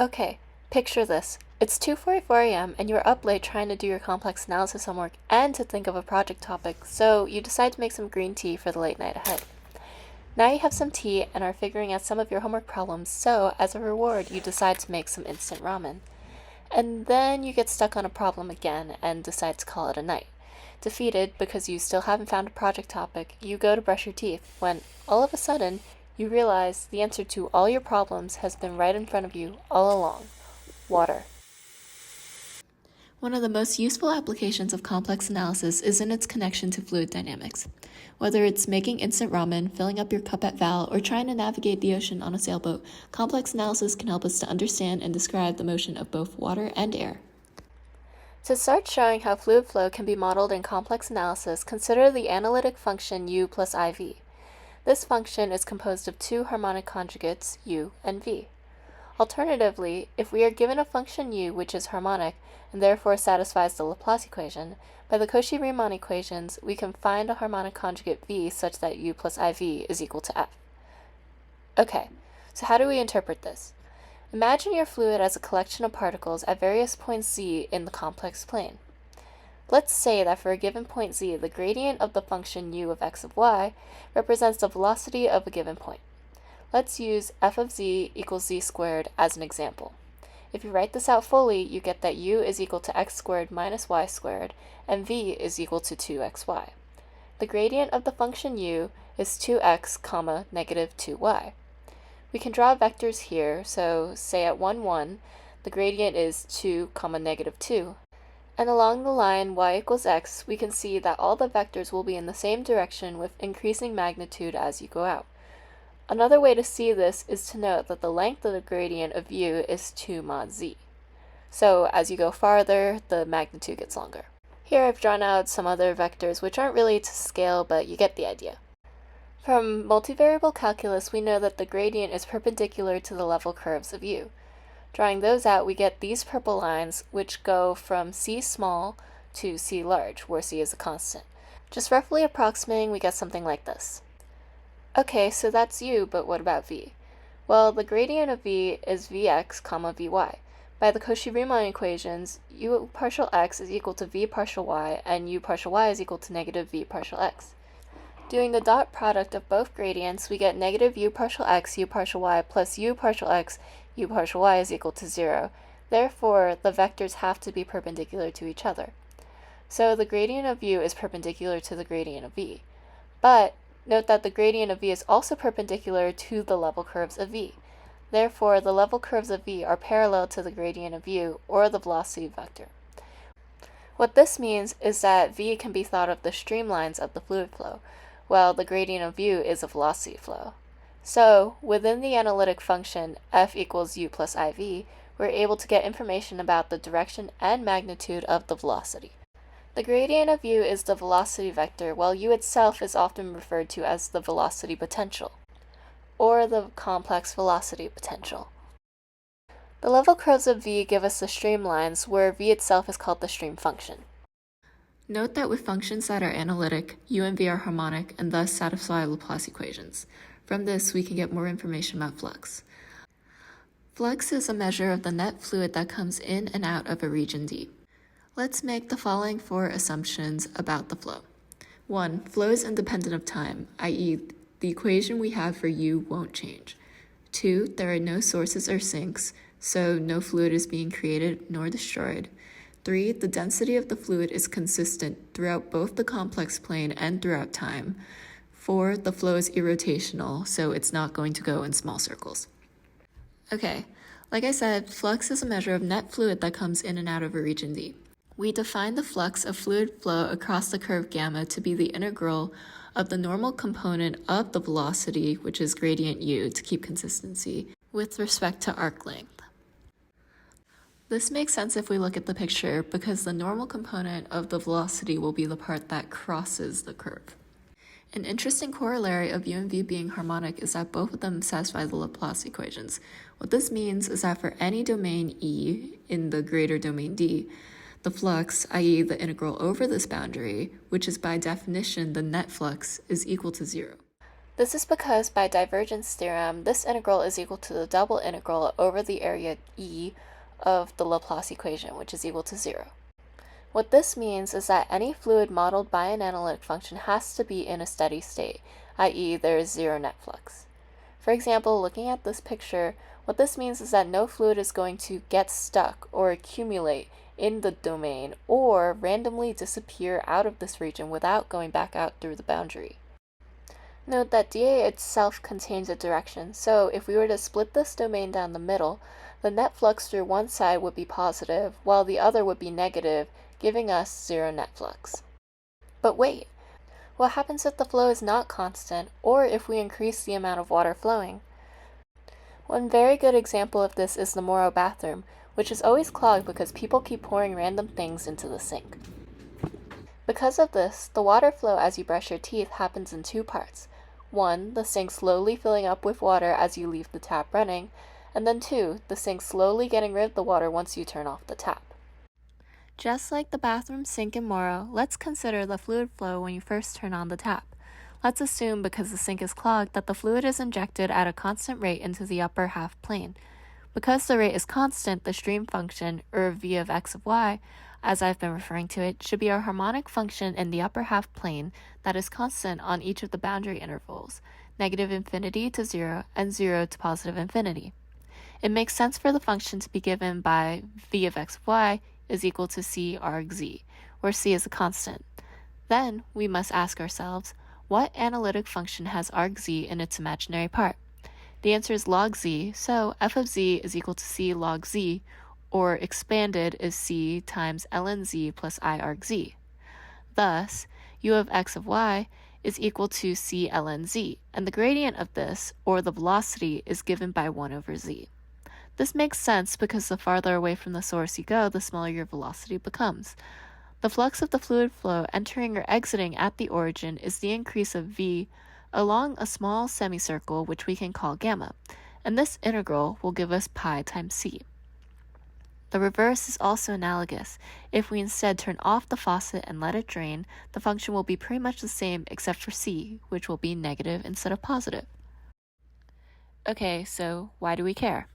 Okay, picture this. It's 2:44 a.m. and you're up late trying to do your complex analysis homework and to think of a project topic, so you decide to make some green tea for the late night ahead. Now you have some tea and are figuring out some of your homework problems, so as a reward, you decide to make some instant ramen. And then you get stuck on a problem again and decide to call it a night. Defeated because you still haven't found a project topic, you go to brush your teeth when, all of a sudden, you realize the answer to all your problems has been right in front of you all along: water. One of the most useful applications of complex analysis is in its connection to fluid dynamics. Whether it's making instant ramen, filling up your cup at Val, or trying to navigate the ocean on a sailboat, complex analysis can help us to understand and describe the motion of both water and air. To start showing how fluid flow can be modeled in complex analysis, consider the analytic function u plus iv. This function is composed of two harmonic conjugates, u and v. Alternatively, if we are given a function u which is harmonic and therefore satisfies the Laplace equation, by the Cauchy-Riemann equations, we can find a harmonic conjugate v such that u plus iv is equal to f. Okay, so how do we interpret this? Imagine your fluid as a collection of particles at various points z in the complex plane. Let's say that for a given point z, the gradient of the function u of x of y represents the velocity of a given point. Let's use f of z equals z squared as an example. If you write this out fully, you get that u is equal to x squared minus y squared, and v is equal to 2xy. The gradient of the function u is 2x, comma, negative 2y. We can draw vectors here, so say at 1, 1, the gradient is 2, comma, negative 2. And along the line y equals x, we can see that all the vectors will be in the same direction with increasing magnitude as you go out. Another way to see this is to note that the length of the gradient of u is 2 mod z. So as you go farther, the magnitude gets longer. Here I've drawn out some other vectors which aren't really to scale, but you get the idea. From multivariable calculus, we know that the gradient is perpendicular to the level curves of u. Drawing those out, we get these purple lines, which go from c small to c large, where c is a constant. Just roughly approximating, we get something like this. Okay, so that's u, but what about v? Well, the gradient of v is vx, comma, vy. By the Cauchy-Riemann equations, u partial x is equal to v partial y, and u partial y is equal to negative v partial x. Doing the dot product of both gradients, we get negative u partial x, u partial y, plus u partial x, u partial y is equal to 0. Therefore, the vectors have to be perpendicular to each other. So the gradient of u is perpendicular to the gradient of v. But note that the gradient of v is also perpendicular to the level curves of v. Therefore, the level curves of v are parallel to the gradient of u, or the velocity vector. What this means is that v can be thought of the streamlines of the fluid flow, while the gradient of u is a velocity flow. So, within the analytic function f equals u plus iv, we're able to get information about the direction and magnitude of the velocity. The gradient of u is the velocity vector, while u itself is often referred to as the velocity potential, or the complex velocity potential. The level curves of v give us the streamlines, where v itself is called the stream function. Note that with functions that are analytic, u and v are harmonic and thus satisfy Laplace equations. From this, we can get more information about flux. Flux is a measure of the net fluid that comes in and out of a region D. Let's make the following 4 assumptions about the flow. 1. Flow is independent of time, i.e., the equation we have for u won't change. 2. There are no sources or sinks, so no fluid is being created nor destroyed. 3. The density of the fluid is consistent throughout both the complex plane and throughout time. 4. The flow is irrotational, so it's not going to go in small circles. Okay, like I said, flux is a measure of net fluid that comes in and out of a region D. We define the flux of fluid flow across the curve gamma to be the integral of the normal component of the velocity, which is gradient u, to keep consistency, with respect to arc length. This makes sense if we look at the picture, because the normal component of the velocity will be the part that crosses the curve. An interesting corollary of u and v being harmonic is that both of them satisfy the Laplace equations. What this means is that for any domain E in the greater domain D, the flux, i.e. the integral over this boundary, which is by definition the net flux, is equal to 0. This is because by divergence theorem, this integral is equal to the double integral over the area E of the Laplace equation, which is equal to 0. What this means is that any fluid modeled by an analytic function has to be in a steady state, i.e. there is zero net flux. For example, looking at this picture, what this means is that no fluid is going to get stuck or accumulate in the domain or randomly disappear out of this region without going back out through the boundary. Note that dA itself contains a direction, so if we were to split this domain down the middle, the net flux through one side would be positive, while the other would be negative, giving us zero net flux. But wait, what happens if the flow is not constant, or if we increase the amount of water flowing? One very good example of this is the Morrow bathroom, which is always clogged because people keep pouring random things into the sink. Because of this, the water flow as you brush your teeth happens in two parts. 1, the sink slowly filling up with water as you leave the tap running, and then 2, the sink slowly getting rid of the water once you turn off the tap. Just like the bathroom sink in Morrow, let's consider the fluid flow when you first turn on the tap. Let's assume because the sink is clogged that the fluid is injected at a constant rate into the upper half plane. Because the rate is constant, the stream function, or v of x of y, as I've been referring to it, should be our harmonic function in the upper half plane that is constant on each of the boundary intervals, -infinity to 0 and 0 to positive infinity. It makes sense for the function to be given by v of x of y is equal to c arg z, where c is a constant. Then we must ask ourselves, what analytic function has arg z in its imaginary part? The answer is log z, so f of z is equal to c log z, or expanded is c times ln z plus I arg z. Thus, u of x of y is equal to c ln z, and the gradient of this, or the velocity, is given by 1 over z. This makes sense because the farther away from the source you go, the smaller your velocity becomes. The flux of the fluid flow entering or exiting at the origin is the increase of v along a small semicircle which we can call gamma, and this integral will give us pi times c. The reverse is also analogous. If we instead turn off the faucet and let it drain, the function will be pretty much the same except for c, which will be negative instead of positive. Okay, so why do we care?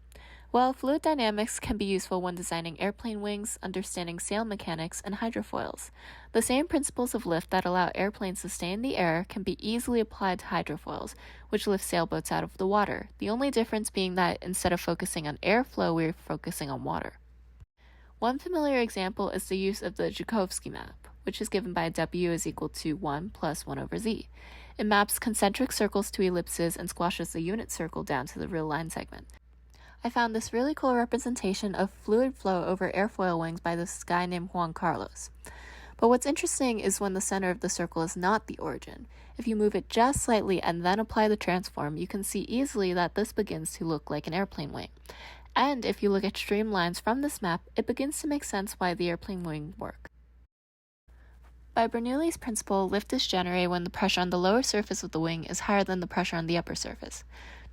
Well, fluid dynamics can be useful when designing airplane wings, understanding sail mechanics, and hydrofoils. The same principles of lift that allow airplanes to stay in the air can be easily applied to hydrofoils, which lift sailboats out of the water, the only difference being that instead of focusing on airflow, we're focusing on water. One familiar example is the use of the Joukowsky map, which is given by W is equal to 1 plus 1 over z. It maps concentric circles to ellipses and squashes the unit circle down to the real line segment. I found this really cool representation of fluid flow over airfoil wings by this guy named Juan Carlos. But what's interesting is when the center of the circle is not the origin. If you move it just slightly and then apply the transform, you can see easily that this begins to look like an airplane wing. And if you look at streamlines from this map, it begins to make sense why the airplane wing works. By Bernoulli's principle, lift is generated when the pressure on the lower surface of the wing is higher than the pressure on the upper surface.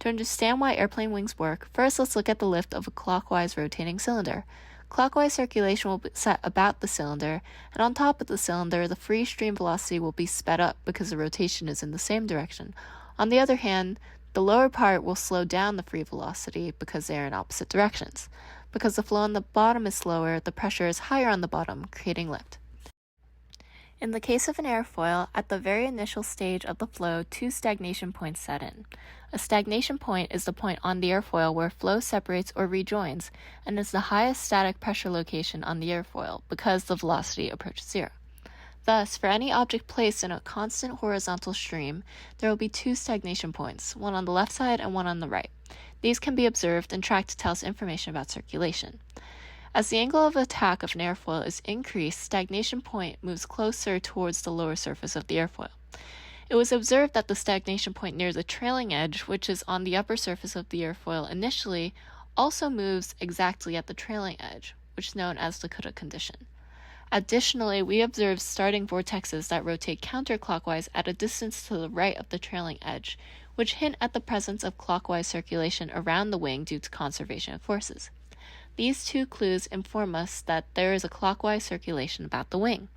To understand why airplane wings work, first let's look at the lift of a clockwise rotating cylinder. Clockwise circulation will be set about the cylinder, and on top of the cylinder, the free stream velocity will be sped up because the rotation is in the same direction. On the other hand, the lower part will slow down the free velocity because they are in opposite directions. Because the flow on the bottom is slower, the pressure is higher on the bottom, creating lift. In the case of an airfoil, at the very initial stage of the flow, two stagnation points set in. A stagnation point is the point on the airfoil where flow separates or rejoins, and is the highest static pressure location on the airfoil because the velocity approaches zero. Thus, for any object placed in a constant horizontal stream, there will be two stagnation points, one on the left side and one on the right. These can be observed and tracked to tell us information about circulation. As the angle of attack of an airfoil is increased, stagnation point moves closer towards the lower surface of the airfoil. It was observed that the stagnation point near the trailing edge, which is on the upper surface of the airfoil initially, also moves exactly at the trailing edge, which is known as the Cotta condition. Additionally, we observed starting vortexes that rotate counterclockwise at a distance to the right of the trailing edge, which hint at the presence of clockwise circulation around the wing due to conservation of forces. These two clues inform us that there is a clockwise circulation about the wing.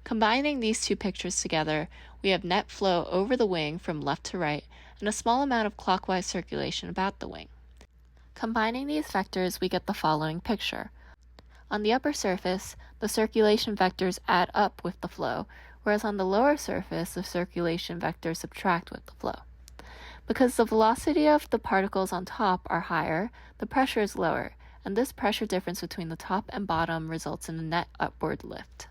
Combining these two pictures together, we have net flow over the wing from left to right, and a small amount of clockwise circulation about the wing. Combining these vectors, we get the following picture. On the upper surface, the circulation vectors add up with the flow, whereas on the lower surface, the circulation vectors subtract with the flow. Because the velocity of the particles on top are higher, the pressure is lower, and this pressure difference between the top and bottom results in a net upward lift.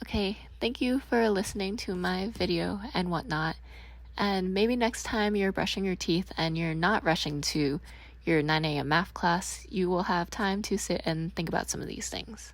Okay, thank you for listening to my video and whatnot, and maybe next time you're brushing your teeth and you're not rushing to your 9 a.m. math class, you will have time to sit and think about some of these things.